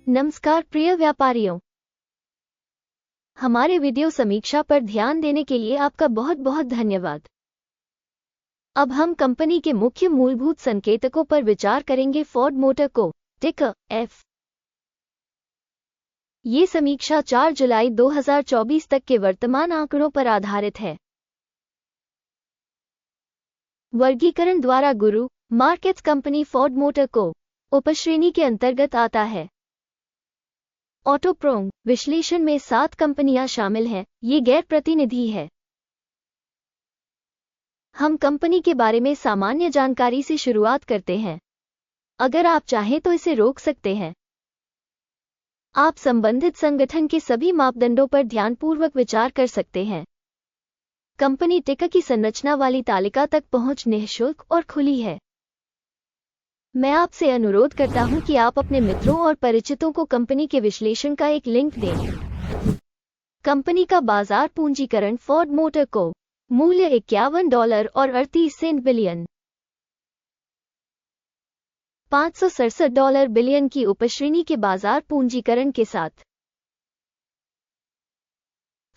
नमस्कार प्रिय व्यापारियों, हमारे वीडियो समीक्षा पर ध्यान देने के लिए आपका बहुत बहुत धन्यवाद। अब हम कंपनी के मुख्य मूलभूत संकेतकों पर विचार करेंगे। फोर्ड मोटर को टिकर एफ। ये समीक्षा 4 जुलाई 2024 तक के वर्तमान आंकड़ों पर आधारित है। वर्गीकरण द्वारा गुरु मार्केट्स कंपनी फोर्ड मोटर को उपश्रेणी के अंतर्गत आता है। ऑटोप्रोंग विश्लेषण में 7 कंपनियां शामिल हैं। ये गैर प्रतिनिधि है। हम कंपनी के बारे में सामान्य जानकारी से शुरुआत करते हैं। अगर आप चाहें तो इसे रोक सकते हैं। आप संबंधित संगठन के सभी मापदंडों पर ध्यानपूर्वक विचार कर सकते हैं। कंपनी टिकर की संरचना वाली तालिका तक पहुंच निःशुल्क और खुली है। मैं आपसे अनुरोध करता हूं कि आप अपने मित्रों और परिचितों को कंपनी के विश्लेषण का एक लिंक दें। कंपनी का बाजार पूंजीकरण फोर्ड मोटर को मूल्य $51 और 38 बिलियन $567 बिलियन की उपश्रेणी के बाजार पूंजीकरण के साथ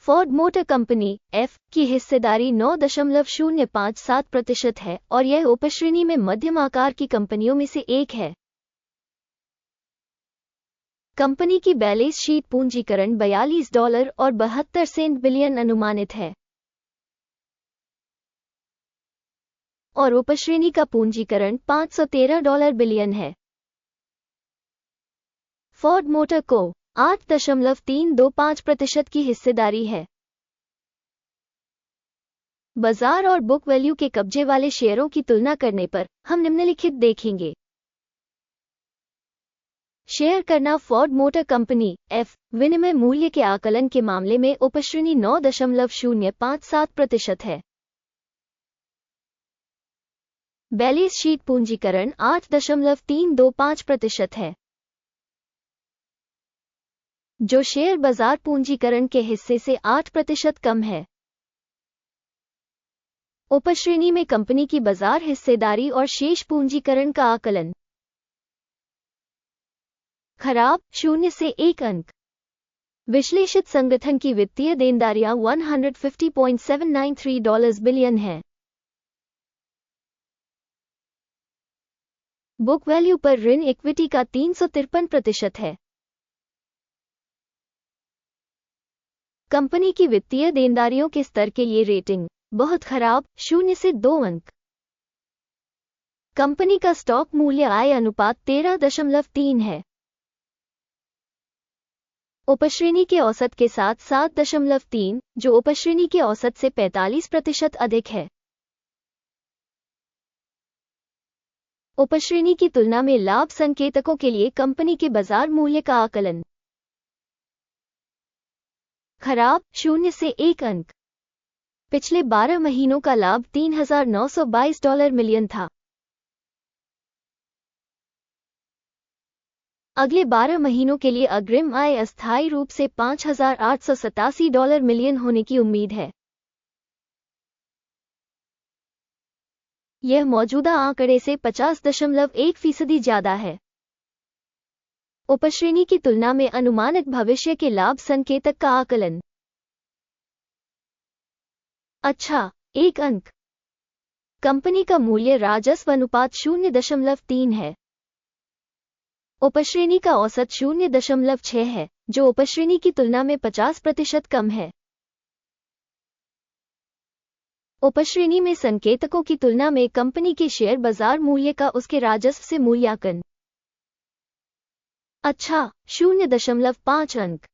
फोर्ड मोटर कंपनी एफ की हिस्सेदारी 9.057% है और यह उपश्रेणी में मध्यम आकार की कंपनियों में से एक है। कंपनी की बैलेंस शीट पूंजीकरण $42 और 72 बिलियन अनुमानित है और उपश्रेणी का पूंजीकरण $513 बिलियन है। फोर्ड मोटर को 8.325% की हिस्सेदारी है। बाजार और बुक वैल्यू के कब्जे वाले शेयरों की तुलना करने पर हम निम्नलिखित देखेंगे। शेयर करना फोर्ड मोटर कंपनी एफ विनिमय मूल्य के आकलन के मामले में उपश्रेणी 9.057% है। बैलेंस शीट पूंजीकरण 8.325% है। जो शेयर बाजार पूंजीकरण के हिस्से से 8% कम है। उपश्रेणी में कंपनी की बाजार हिस्सेदारी और शेष पूंजीकरण का आकलन। खराब 0 से 1 अंक। विश्लेषित संगठन की वित्तीय देनदारियां $150.793 बिलियन है। बुक वैल्यू पर ऋण इक्विटी का 353% है। कंपनी की वित्तीय देनदारियों के स्तर के लिए रेटिंग बहुत खराब 0 से 2 अंक। कंपनी का स्टॉक मूल्य आय अनुपात 13.3 है। उपश्रेणी के औसत के साथ 7.3, जो उपश्रेणी के औसत से 45% अधिक है। उपश्रेणी की तुलना में लाभ संकेतकों के लिए कंपनी के बाजार मूल्य का आकलन। खराब 0 से 1 अंक। पिछले 12 महीनों का लाभ $3,922 मिलियन था। अगले 12 महीनों के लिए अग्रिम आय अस्थायी रूप से $5,887 मिलियन होने की उम्मीद है। यह मौजूदा आंकड़े से 50.1% ज्यादा है। उपश्रेणी की तुलना में अनुमानित भविष्य के लाभ संकेतक का आकलन। अच्छा 1 अंक। कंपनी का मूल्य राजस्व अनुपात 0.3 है। उपश्रेणी का औसत 0.6 है, जो उपश्रेणी की तुलना में 50% कम है। उपश्रेणी में संकेतकों की तुलना में कंपनी के शेयर बाजार मूल्य का उसके राजस्व से मूल्यांकन। अच्छा 0.5 अंक।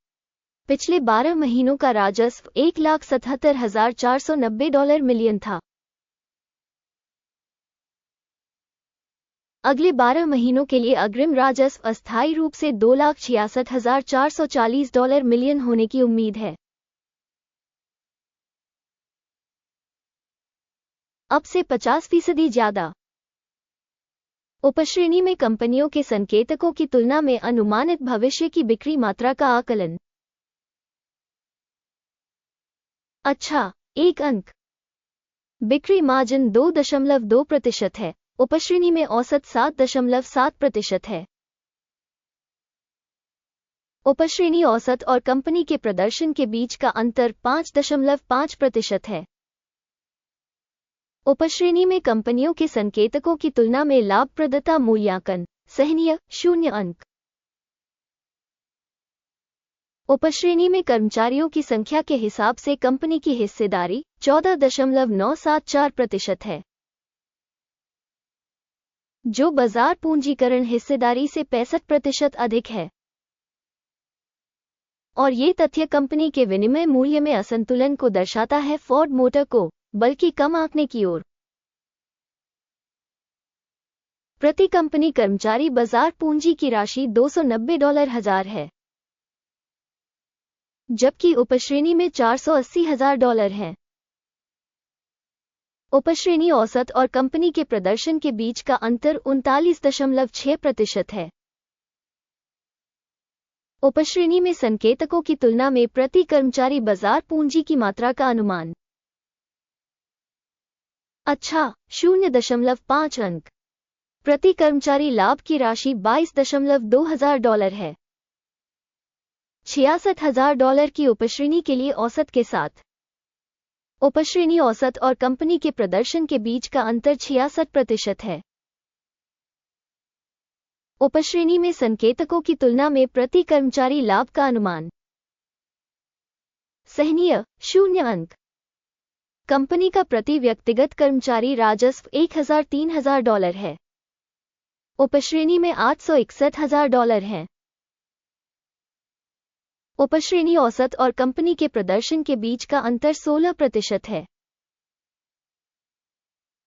पिछले 12 महीनों का राजस्व $1,77,490 मिलियन था। अगले 12 महीनों के लिए अग्रिम राजस्व अस्थायी रूप से $2,66,440 मिलियन होने की उम्मीद है। अब से 50% ज्यादा। उपश्रेणी में कंपनियों के संकेतकों की तुलना में अनुमानित भविष्य की बिक्री मात्रा का आकलन। अच्छा 1 अंक। बिक्री मार्जिन 2.2% है। उपश्रेणी में औसत 7.7% है। उपश्रेणी औसत और कंपनी के प्रदर्शन के बीच का अंतर 5.5% है। उपश्रेणी में कंपनियों के संकेतकों की तुलना में लाभप्रदता मूल्यांकन सहनीय 0 अंक। उपश्रेणी में कर्मचारियों की संख्या के हिसाब से कंपनी की हिस्सेदारी 14.974% है, जो बाजार पूंजीकरण हिस्सेदारी से 65% अधिक है। और ये तथ्य कंपनी के विनिमय मूल्य में असंतुलन को दर्शाता है, फोर्ड मोटर को बल्कि कम आंकने की ओर। प्रति कंपनी कर्मचारी बाजार पूंजी की राशि $290,000 है, जबकि उपश्रेणी में $480,000 है। उपश्रेणी औसत और कंपनी के प्रदर्शन के बीच का अंतर 39.6% है। उपश्रेणी में संकेतकों की तुलना में प्रति कर्मचारी बाजार पूंजी की मात्रा का अनुमान। अच्छा 0.5 अंक। प्रति कर्मचारी लाभ की राशि $22,200 है। $66,000 की उपश्रेणी के लिए औसत के साथ उपश्रेणी औसत और कंपनी के प्रदर्शन के बीच का अंतर 66% है। उपश्रेणी में संकेतकों की तुलना में प्रति कर्मचारी लाभ का अनुमान। सहनीय 0 अंक। कंपनी का प्रति व्यक्तिगत कर्मचारी राजस्व $1,003,000 है। उपश्रेणी में $861,000 है। उपश्रेणी औसत और कंपनी के प्रदर्शन के बीच का अंतर 16% है।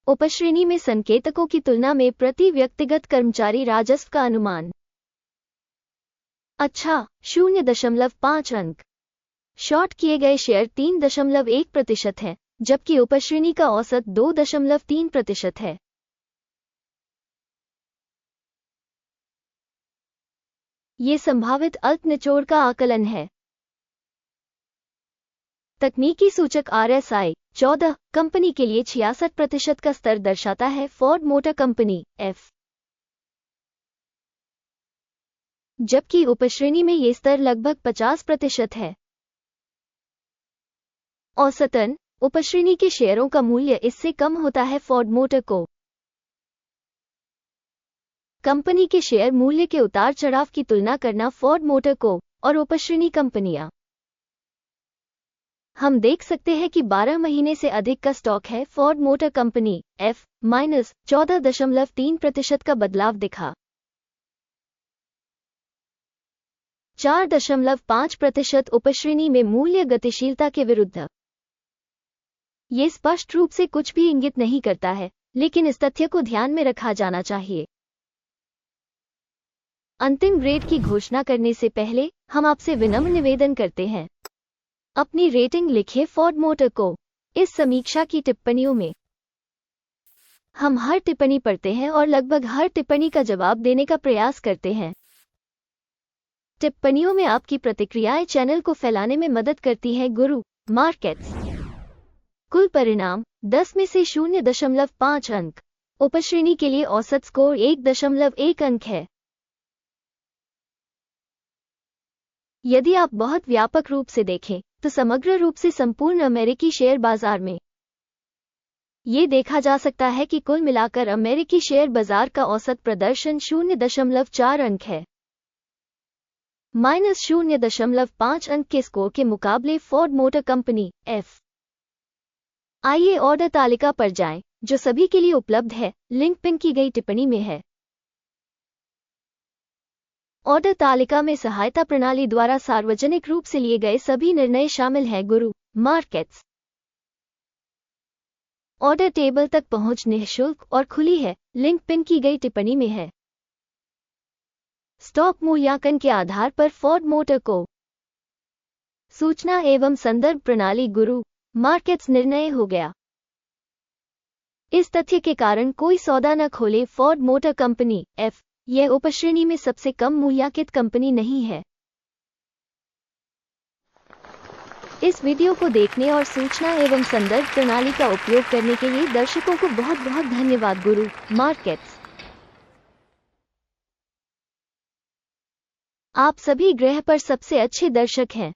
उपश्रेणी में संकेतकों की तुलना में प्रति व्यक्तिगत कर्मचारी राजस्व का अनुमान। अच्छा 0.5 अंक। शॉर्ट किए गए शेयर 3.1% है, जबकि उपश्रेणी का औसत 2.3% है। ये संभावित अल्प निचोड़ का आकलन है। तकनीकी सूचक RSI 14 कंपनी के लिए 66% का स्तर दर्शाता है, फोर्ड मोटर कंपनी F, जबकि उपश्रेणी में ये स्तर लगभग 50% है। औसतन उपश्रेणी के शेयरों का मूल्य इससे कम होता है। फोर्ड मोटर को कंपनी के शेयर मूल्य के उतार चढ़ाव की तुलना करना। फोर्ड मोटर को और उपश्रेणी कंपनियां। हम देख सकते हैं कि 12 महीने से अधिक का स्टॉक है। फोर्ड मोटर कंपनी F -14.3% का बदलाव दिखा। 4.5% उपश्रेणी में मूल्य गतिशीलता के विरुद्ध। ये स्पष्ट रूप से कुछ भी इंगित नहीं करता है, लेकिन इस तथ्य को ध्यान में रखा जाना चाहिए। अंतिम ग्रेड की घोषणा करने से पहले हम आपसे विनम्र निवेदन करते हैं, अपनी रेटिंग लिखें। फोर्ड मोटर को इस समीक्षा की टिप्पणियों में हम हर टिप्पणी पढ़ते हैं और लगभग हर टिप्पणी का जवाब देने का प्रयास करते हैं। टिप्पणियों में आपकी प्रतिक्रियाएं चैनल को फैलाने में मदद करती हैं। गुरु मार्केट्स कुल परिणाम 10 में से 0.5 अंक। उपश्रेणी के लिए औसत स्कोर 1.1 अंक है। यदि आप बहुत व्यापक रूप से देखें तो समग्र रूप से संपूर्ण अमेरिकी शेयर बाजार में ये देखा जा सकता है कि कुल मिलाकर अमेरिकी शेयर बाजार का औसत प्रदर्शन 0.4 अंक है। -0.5 अंक के स्कोर के मुकाबले फोर्ड मोटर कंपनी F। आइए ऑर्डर तालिका पर जाएं, जो सभी के लिए उपलब्ध है। लिंक पिन की गई टिप्पणी में है। ऑर्डर तालिका में सहायता प्रणाली द्वारा सार्वजनिक रूप से लिए गए सभी निर्णय शामिल हैं। गुरु मार्केट्स ऑर्डर टेबल तक पहुंच निःशुल्क और खुली है। लिंक पिन की गई टिप्पणी में है। स्टॉक मूल्यांकन के आधार पर फोर्ड मोटर को सूचना एवं संदर्भ प्रणाली गुरु मार्केट्स निर्णय हो गया। इस तथ्य के कारण कोई सौदा न खोले। फोर्ड मोटर कंपनी F यह उपश्रेणी में सबसे कम मूल्यांकित कंपनी नहीं है। इस वीडियो को देखने और सूचना एवं संदर्भ प्रणाली का उपयोग करने के लिए दर्शकों को बहुत बहुत धन्यवाद। गुरु मार्केट्स आप सभी ग्रह पर सबसे अच्छे दर्शक हैं।